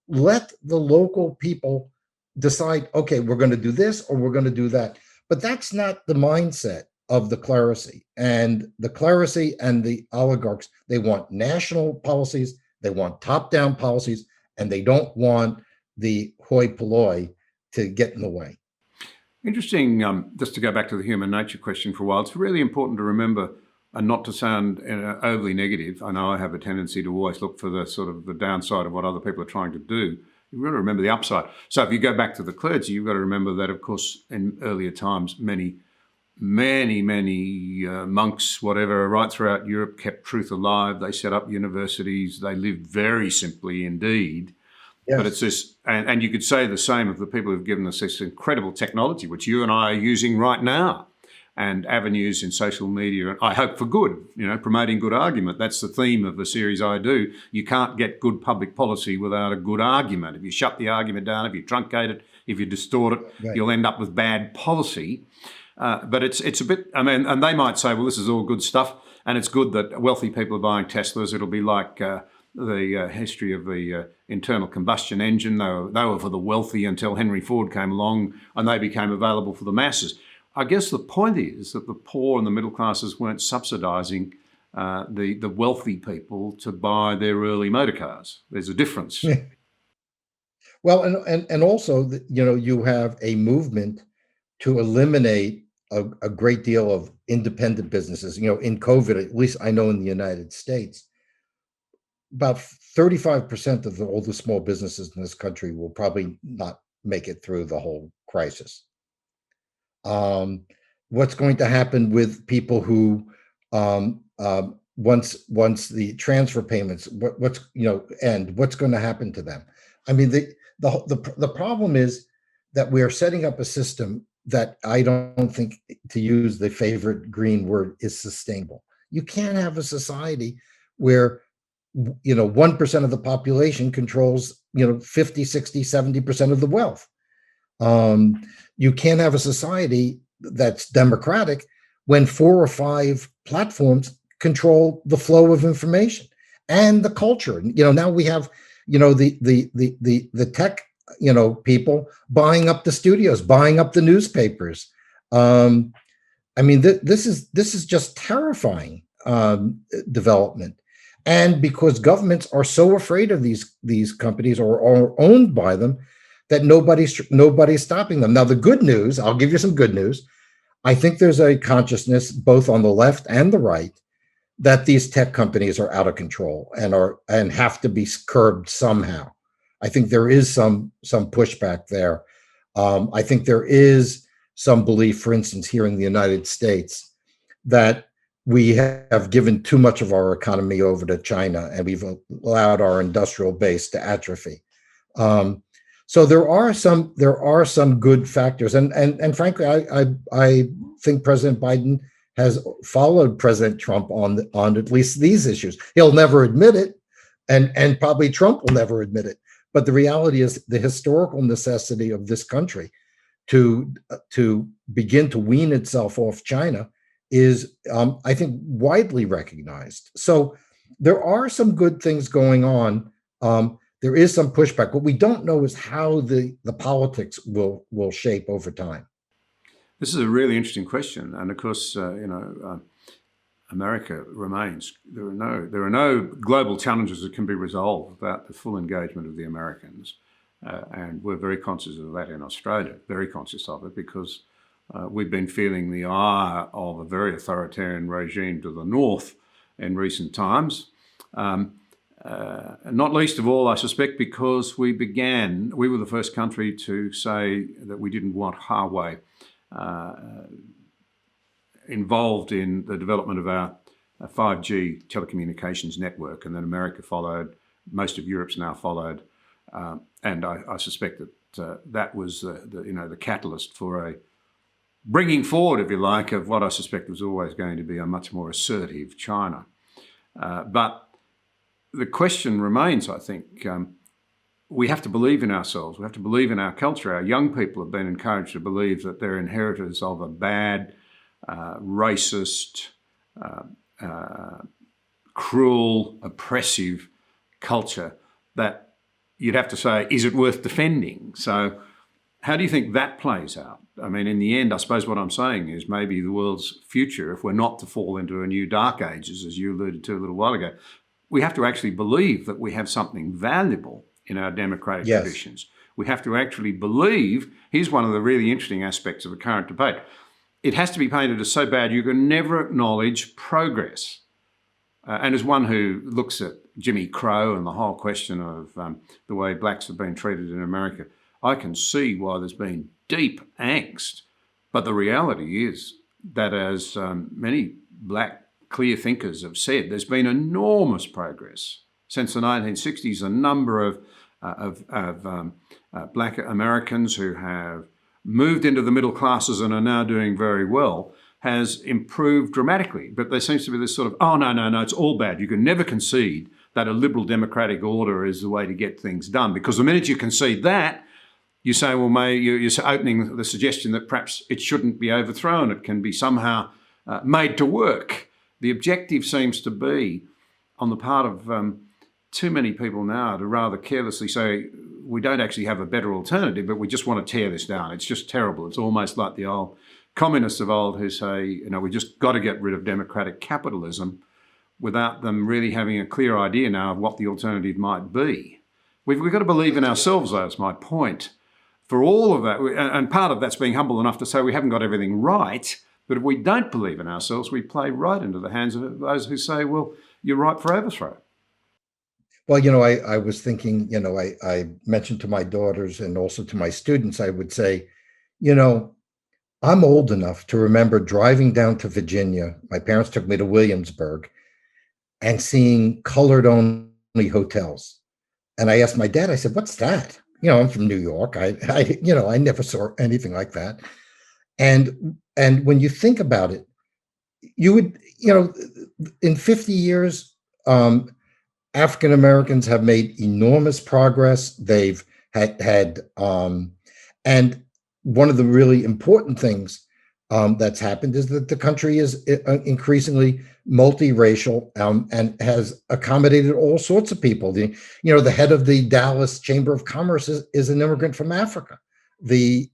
Let the local people decide, okay, we're going to do this or we're going to do that. But that's not the mindset of the clerisy. And the clerisy and the oligarchs, they want national policies, they want top-down policies, and they don't want the hoi polloi to get in the way. Interesting, just to go back to the human nature question for a while, it's really important to remember, and not to sound overly negative. I know I have a tendency to always look for the sort of the downside of what other people are trying to do. You've got to remember the upside. So if you go back to the clergy, you've got to remember that, of course, in earlier times, many monks, whatever, right throughout Europe, kept truth alive. They set up universities. They lived very simply indeed. Yes. But it's this, and you could say the same of the people who've given us this incredible technology, which you and I are using right now, and avenues in social media, I hope for good, promoting good argument. That's the theme of the series I do. You can't get good public policy without a good argument. If you shut the argument down, if you truncate it, if you distort it, Right, you'll end up with bad policy. But it's a bit, and they might say, well, this is all good stuff, and it's good that wealthy people are buying Teslas. It'll be like the history of the internal combustion engine. They were for the wealthy until Henry Ford came along and they became available for the masses. I guess the point is that the poor and the middle classes weren't subsidising the wealthy people to buy their early motor cars. There's a difference. yeah. Well, and also, you have a movement to eliminate a great deal of independent businesses. In COVID, at least I know in the United States, about 35% of all the small businesses in this country will probably not make it through the whole crisis. What's going to happen with people who, once the transfer payments, end? What's going to happen to them? I mean, the problem is that we are setting up a system that I don't think, to use the favorite green word, is sustainable. You can't have a society where 1% of the population controls 50, 60, 70% of the wealth. You can't have a society that's democratic when 4 or 5 platforms control the flow of information and the culture. Now we have the tech people buying up the studios, buying up the newspapers. This is just terrifying development. And because governments are so afraid of these companies, or are owned by them, that nobody's stopping them. Now, the good news, I'll give you some good news. I think there's a consciousness both on the left and the right that these tech companies are out of control and have to be curbed somehow. I think there is some pushback there. I think there is some belief, for instance, here in the United States, that we have given too much of our economy over to China, and we've allowed our industrial base to atrophy. So there are some good factors, and frankly, I think President Biden has followed President Trump on at least these issues. He'll never admit it, and probably Trump will never admit it. But the reality is, the historical necessity of this country to begin to wean itself off China is, I think, widely recognized. So there are some good things going on. There is some pushback. What we don't know is how the politics will shape over time. This is a really interesting question, and of course, America remains. There are no global challenges that can be resolved without the full engagement of the Americans, and we're very conscious of that in Australia. Very conscious of it because we've been feeling the ire of a very authoritarian regime to the north in recent times. Not least of all, I suspect, because we were the first country to say that we didn't want Huawei involved in the development of our 5G telecommunications network, and then America followed. Most of Europe's now followed, and I suspect that that was the catalyst for a bringing forward, if you like, of what I suspect was always going to be a much more assertive China. But the question remains, I think, we have to believe in ourselves. We have to believe in our culture. Our young people have been encouraged to believe that they're inheritors of a bad, racist, cruel, oppressive culture that you'd have to say, is it worth defending? So how do you think that plays out? I mean, in the end, I suppose what I'm saying is maybe the world's future, if we're not to fall into a new dark ages, as you alluded to a little while ago, we have to actually believe that we have something valuable in our democratic traditions. We have to actually believe, here's one of the really interesting aspects of the current debate, it has to be painted as so bad you can never acknowledge progress. And as one who looks at Jimmy Crow and the whole question of the way blacks have been treated in America, I can see why there's been deep angst. But the reality is that, as many black clear thinkers have said, there's been enormous progress. Since the 1960s, the number of black Americans who have moved into the middle classes and are now doing very well has improved dramatically. But there seems to be this sort of, oh, no, it's all bad. You can never concede that a liberal democratic order is the way to get things done. Because the minute you concede that, you say, well, you're opening the suggestion that perhaps it shouldn't be overthrown. It can be somehow made to work. The objective seems to be, on the part of too many people now, to rather carelessly say, we don't actually have a better alternative, but we just want to tear this down. It's just terrible. It's almost like the old communists of old who say, we just got to get rid of democratic capitalism, without them really having a clear idea now of what the alternative might be. We've got to believe in ourselves, though, is my point. For all of that, and part of that's being humble enough to say we haven't got everything right, but if we don't believe in ourselves, we play right into the hands of those who say, well, you're ripe for overthrow. Well, I was thinking, I mentioned to my daughters and also to my students, I would say, I'm old enough to remember driving down to Virginia. My parents took me to Williamsburg and seeing colored only hotels. And I asked my dad, I said, what's that? I'm from New York. I never saw anything like that. And when you think about it, you would, in 50 years, African Americans have made enormous progress. They've had, and one of the really important things that's happened is that the country is increasingly multiracial and has accommodated all sorts of people. The head of the Dallas Chamber of Commerce is an immigrant from Africa. We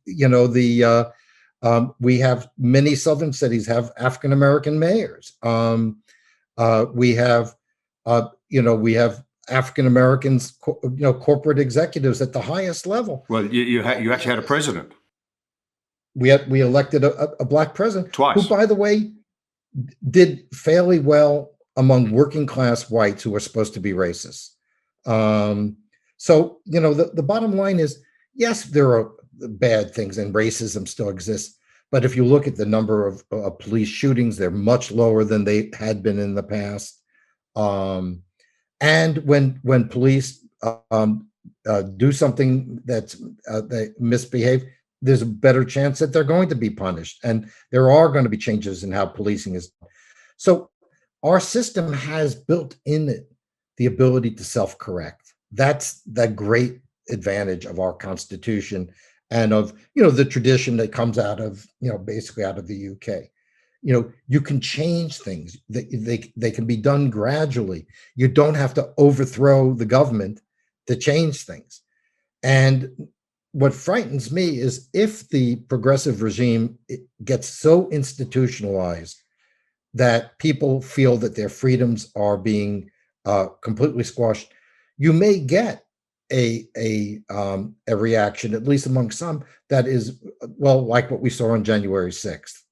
have many southern cities have African American mayors. We have African Americans, corporate executives at the highest level. Well, you actually had a president. We elected a black president twice, who, by the way, did fairly well among working class whites who are supposed to be racist. So the bottom line is, yes, there are bad things and racism still exists. But if you look at the number of police shootings, they're much lower than they had been in the past. And when police do something they misbehave, there's a better chance that they're going to be punished. And there are going to be changes in how policing is. So our system has built in it the ability to self-correct. That's the great advantage of our Constitution and of, the tradition that comes out of, basically out of the UK. You can change things. They can be done gradually. You don't have to overthrow the government to change things. And what frightens me is if the progressive regime gets so institutionalized that people feel that their freedoms are being completely squashed, you may get a reaction, at least among some, that is, well, like what we saw on January 6th.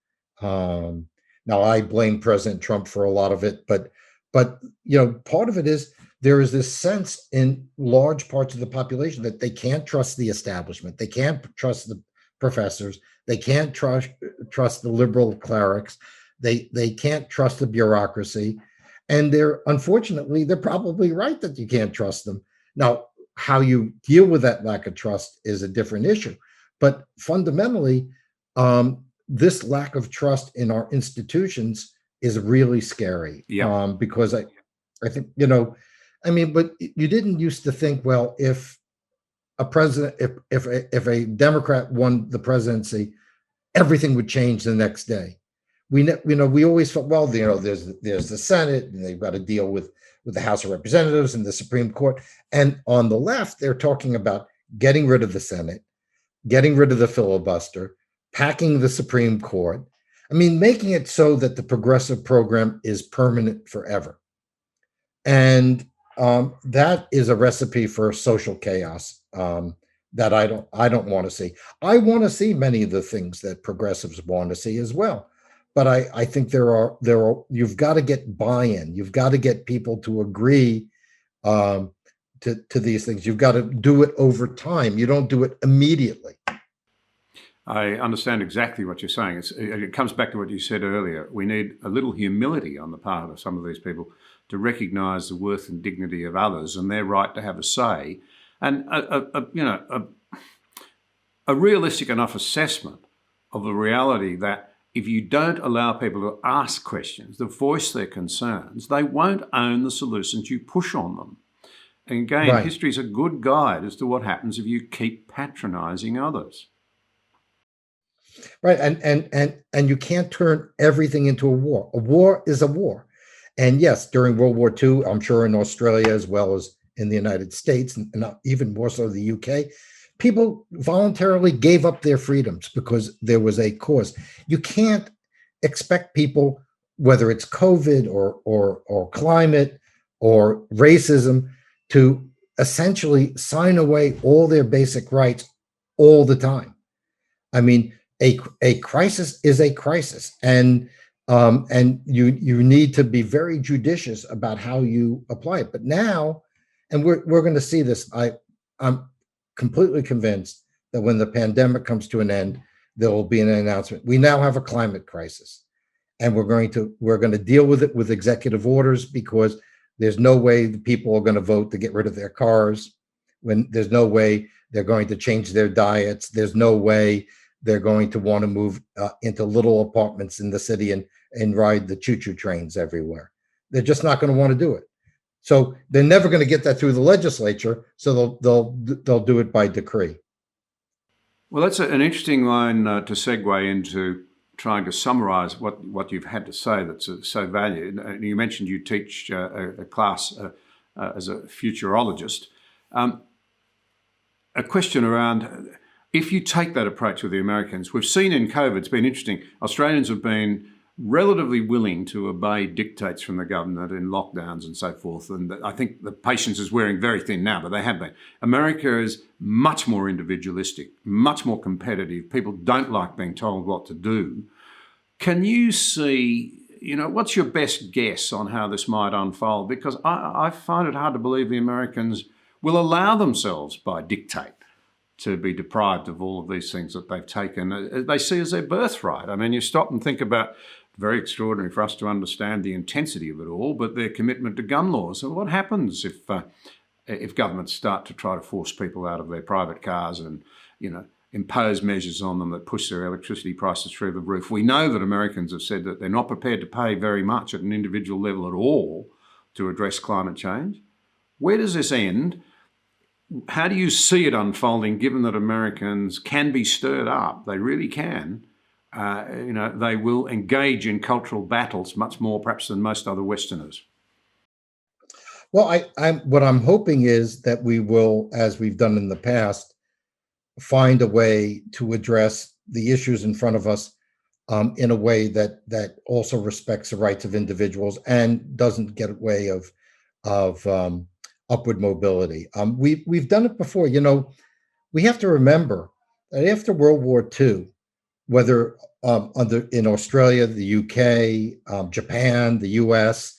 Um, Now, I blame President Trump for a lot of it, but part of it is there is this sense in large parts of the population that they can't trust the establishment, they can't trust the professors, they can't trust the liberal clerics, they can't trust the bureaucracy, and they're probably right that you can't trust them. Now, how you deal with that lack of trust is a different issue, but fundamentally, this lack of trust in our institutions is really scary, Yeah. because I think, I mean, but you didn't used to think, well, if a president, if a Democrat won the presidency, everything would change the next day. We always felt, well, there's the Senate, and they've got to deal with the House of Representatives and the Supreme Court. And on the left, they're talking about getting rid of the Senate, getting rid of the filibuster, packing the Supreme Court. I mean, making it so that the progressive program is permanent forever. And that is a recipe for social chaos, that I don't want to see. I want to see many of the things that progressives want to see as well. But I think you've got to get buy-in. You've got to get people to agree to these things. You've got to do it over time. You don't do it immediately. I understand exactly what you're saying. It comes back to what you said earlier. We need a little humility on the part of some of these people to recognise the worth and dignity of others and their right to have a say, and a realistic enough assessment of the reality that if you don't allow people to ask questions, to voice their concerns, they won't own the solutions you push on them. And again, Right. history is a good guide as to what happens if you keep patronising others. Right. And you can't turn everything into a war. A war is a war. And yes, during World War II, I'm sure in Australia as well as in the United States, and even more so the UK, people voluntarily gave up their freedoms because there was a cause. You can't expect people, whether it's COVID or climate or racism, to essentially sign away all their basic rights all the time. I mean, a crisis is a crisis, and you need to be very judicious about how you apply it. But now, and we're going to see this. I'm completely convinced that when the pandemic comes to an end, there will be an announcement. We now have a climate crisis, and we're going to deal with it with executive orders, because there's no way the people are going to vote to get rid of their cars. When there's no way they're going to change their diets. There's no way they're going to want to move into little apartments in the city and ride the choo-choo trains everywhere. They're just not going to want to do it. So they're never going to get that through the legislature. So they'll do it by decree. Well, that's an interesting line to segue into trying to summarise what you've had to say that's so valued. You mentioned you teach a class as a futurologist. A question around, if you take that approach with the Americans, we've seen in COVID, it's been interesting, Australians have been relatively willing to obey dictates from the government in lockdowns and so forth. And I think the patience is wearing very thin now, but they have been. America is much more individualistic, much more competitive. People don't like being told what to do. Can you see, what's your best guess on how this might unfold? Because I find it hard to believe the Americans will allow themselves by dictate to be deprived of all of these things that they've taken, they see as their birthright. I mean, you stop and think about, very extraordinary for us to understand the intensity of it all, but their commitment to gun laws. And what happens if governments start to try to force people out of their private cars and, impose measures on them that push their electricity prices through the roof? We know that Americans have said that they're not prepared to pay very much at an individual level at all to address climate change. Where does this end? How do you see it unfolding, given that Americans can be stirred up? They really can. They will engage in cultural battles much more perhaps than most other Westerners. Well, what I'm hoping is that we will, as we've done in the past, find a way to address the issues in front of us in a way that also respects the rights of individuals and doesn't get away of upward mobility. We've done it before. We have to remember that after World War II, whether in Australia, the UK, Japan, the US,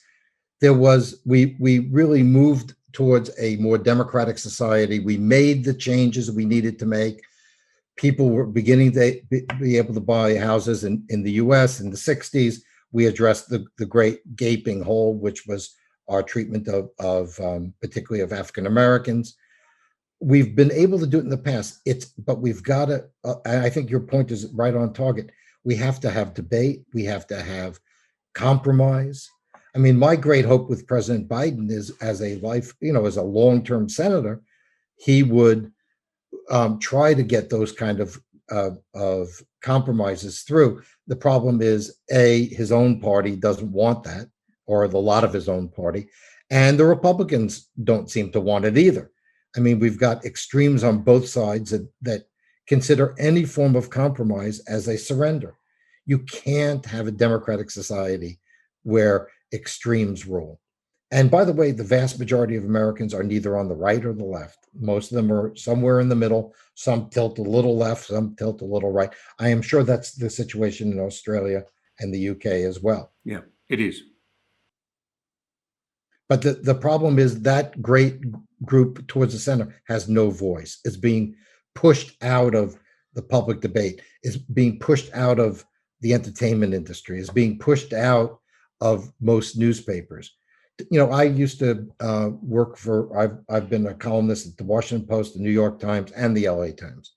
we really moved towards a more democratic society. We made the changes we needed to make. People were beginning to be able to buy houses in the US in the 60s. We addressed the great gaping hole, which was our treatment of particularly of African Americans. We've been able to do it in the past. But we've got to, I think your point is right on target. We have to have debate. We have to have compromise. I mean, my great hope with President Biden is as a long-term senator, he would try to get those kind of compromises through. The problem is, his own party doesn't want that, or the lot of his own party, and the Republicans don't seem to want it either. I mean, we've got extremes on both sides that consider any form of compromise as a surrender. You can't have a democratic society where extremes rule. And by the way, the vast majority of Americans are neither on the right or the left. Most of them are somewhere in the middle. Some tilt a little left, some tilt a little right. I am sure that's the situation in Australia and the UK as well. Yeah, it is. But the problem is that great group towards the center has no voice. It's being pushed out of the public debate. It's being pushed out of the entertainment industry. It's being pushed out of most newspapers. I used to work I've been a columnist at the Washington Post, the New York Times, and the LA Times.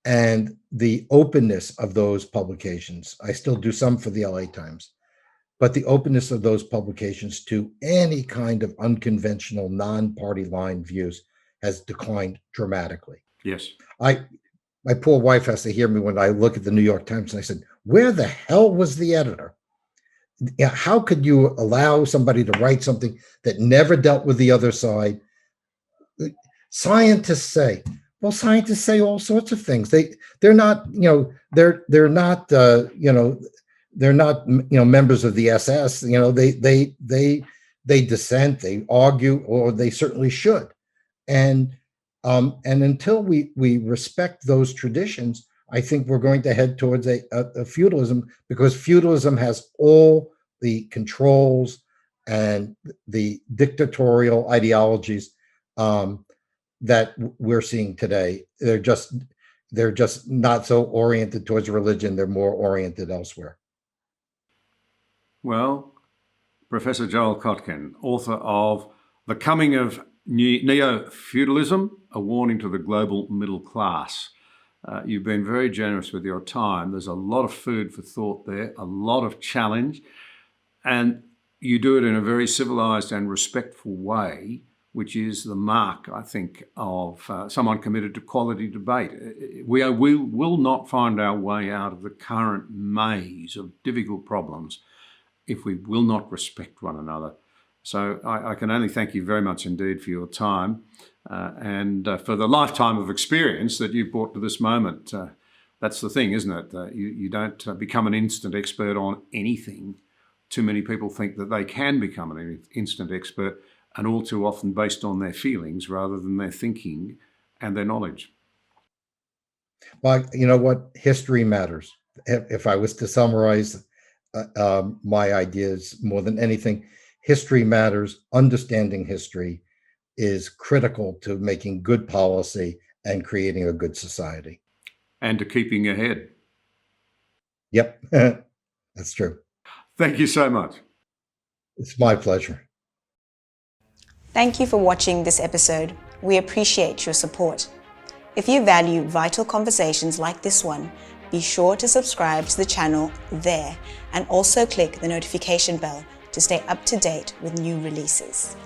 And the openness of those publications, I still do some for the LA Times, but the openness of those publications to any kind of unconventional, non-party line views has declined dramatically. Yes. My poor wife has to hear me when I look at the New York Times, and I said, where the hell was the editor? How could you allow somebody to write something that never dealt with the other side? Scientists say all sorts of things. They're not members of the SS. They dissent, they argue, or they certainly should. And until we respect those traditions, I think we're going to head towards a feudalism, because feudalism has all the controls and the dictatorial ideologies that we're seeing today. They're just not so oriented towards religion. They're more oriented elsewhere. Well, Professor Joel Kotkin, author of The Coming of Neo-Feudalism, A Warning to the Global Middle Class. You've been very generous with your time. There's a lot of food for thought there, a lot of challenge, and you do it in a very civilized and respectful way, which is the mark, I think, of someone committed to quality debate. We will not find our way out of the current maze of difficult problems if we will not respect one another. So I can only thank you very much indeed for your time and for the lifetime of experience that you've brought to this moment. That's the thing, isn't it? You don't become an instant expert on anything. Too many people think that they can become an instant expert, and all too often based on their feelings rather than their thinking and their knowledge. Well, you know what? History matters. If I was to summarize my ideas more than anything, history matters. Understanding history is critical to making good policy and creating a good society. And to keeping ahead. Yep, that's true. Thank you so much. It's my pleasure. Thank you for watching this episode. We appreciate your support. If you value vital conversations like this one, be sure to subscribe to the channel there and also click the notification bell to stay up to date with new releases.